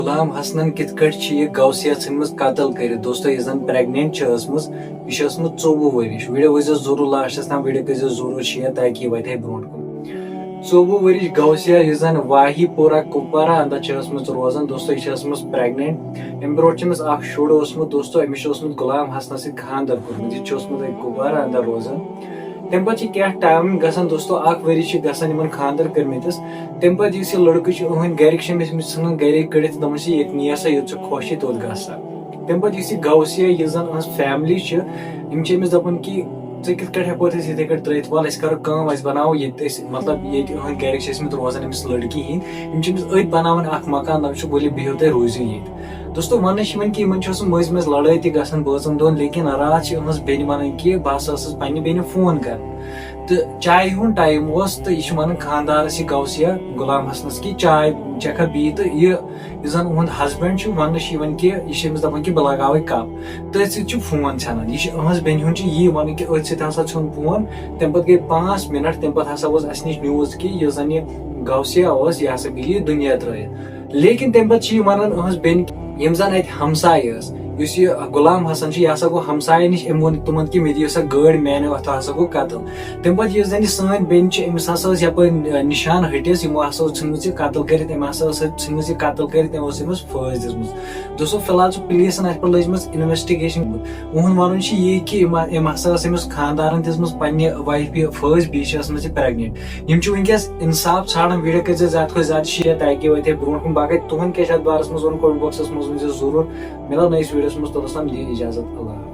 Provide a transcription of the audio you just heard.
غلام حسنن کت کٹ یہ گوسیا ژھنمٕژ قتل کٔرِتھ دوستو یہِ زن پریگنینٹ چھِ ٲسمٕژ یہِ چھِ ٲسمٕژ 24 ؤرِش ویڈیو وٕچھزیو ضروٗر لاسٹس تام ویڈیو کٔرزیو ضروٗر شیر تاکہِ یہِ واتہِ ہے برونٛٹھ کُن 24 ؤرِش گوسیا یُس زن واہی پورہ کپوارہ اندر چھِ ٲسمٕژ روزان دوستو یہِ چھِ ٲسمٕژ پریگنینٹ امہِ برونٛٹھ چھِ أمِس اکھ شُر اوسمُت دوستو أمِس چھُ اوسمُت غلام حسنس سۭتۍ خانٛدر کوٚرمُت یہِ چھُ اوسمُت أتۍ کپوارہ اندر روزان تمہِ پتہٕ چھِ کینٛہہ ٹایم گژھان دوستو اکھ ؤری چھِ گژھان یِمن خانٛدر کٔرمٕتِس تمہِ پتہٕ یُس یہِ لڑکہٕ چھُ یِہٕنٛدۍ گرِکۍ چھِ أمِس ژھٕنان گرِکۍ کٔڑِتھ دپان چھِ ییٚتہِ نیر سا یوٚت ژےٚ خۄش چھِ توٚت گژھ سا تمہِ پتہٕ یُس یہِ گوسیا یُس زن یِہٕنٛز فیملی چھِ یِم چھِ أمِس دپان کہِ ژےٚ کِتھ کٲٹھۍ ہٮ۪کو أسۍ یِتھٕے کٲٹھۍ ترٲیِتھ وَلہٕ أسۍ کرو کٲم أسۍ بناوو ییٚتہِ أسۍ مطلب ییٚتہِ یِہٕنٛدۍ گرِکۍ چھِ ٲسمٕتۍ روزان أمِس لڑکی ہِنٛدۍ یِم چھِ أمِس أتھۍ بناوان اکھ مکان دپان چھِ ؤلِو بِہِو تُہۍ روٗزِو ییٚتہِ دوستو وننہٕ چھِ یِوان کہِ یِمن چھِ اوسمُت مٔنٛزۍ مٔنٛزۍ لڑٲے تہِ گژھان بٲژن دۄن لیکن راتھ چھِ یِہٕنٛز بیٚنہِ ونان کہِ بہٕ ہسا ٲسٕس پننہِ بیٚنہِ فون کران تہٕ چایہِ ہُنٛد ٹایم اوس تہٕ یہِ چھُ ونان خانٛدارس یہِ گوسیا غلام حسنس کہِ چاے چکھا بِہِتھ تہٕ یُس زن یِہُنٛد ہسبنٛڈ چھُ وننہٕ چھُ یِوان کہِ یہِ چھُ أمِس دپان کہِ بہٕ لگاوے کپ تٔتھۍ سۭتۍ چھُ فون ژھینان یہِ چھُ یِہٕنٛز بیٚنہِ ہُنٛد چھُ یی ونان کہِ أتھۍ سۭتۍ ہسا ژھیوٚن فون تمہِ پتہٕ گٔے 5 منٹ تمہِ پتہٕ ہسا وٲژ اسہِ نِش نِوٕز کہِ یُس زن یہِ گوسیا اوس یہِ ہسا گٔیے دُنیا ترٲیِتھ لیکن تمہِ پتہٕ چھِ یہِ ونان یِہٕنٛز بیٚنہِ یِم زن اتہِ ہمساے ٲس یُس یہِ غلام حسن چھُ یہِ ہسا گوٚو ہمساین نِش أمۍ ووٚن تِمن کہِ مےٚ دِیِو سا گٲڑۍ میانیو اتھو ہسا گوٚو قتل تمہِ پتہٕ یُس زن یہِ سٲنۍ بیٚنہِ چھِ أمِس ہسا ٲس یپٲرۍ نِشان ہٹِس یِمو ہسا اوس ژھٕنمٕژ یہِ قتل کٔرِتھ أمۍ ہسا ٲس ژھٕنمٕژ یہِ قتل کٔرِتھ أمۍ اوس أمِس پھٲنٛسۍ دِژمٕژ دوستو فِلحال چھُ پُلیٖسن اتھ پٮ۪ٹھ لٲجمٕژ انویسٹِگیشن اُہُنٛد ونُن چھُ یی کہِ أمۍ ہسا ٲس أمِس خانٛدارن دِژمٕژ پننہِ وایفہِ پھٲنٛسۍ بیٚیہِ چھِ ٲسمٕژ یہِ پریگنینٹ یِم چھِ ؤنکیٚس انصاف ژھانڈان ویڈیو کٔرزیو زیادٕ کھۄتہٕ زیادٕ شیر تاکہِ واتہِ ہے برونٛٹھ کُن باقٕے تُہُنٛد کیاہ چھُ اتھ بارس منٛز وَنُن کمنٹ باکسس منٛز ؤنۍ زیو ضروٗر مِلو نٔیِس ویڈیوس منٛز توٚتس تام دِیِو اِجازت اللہ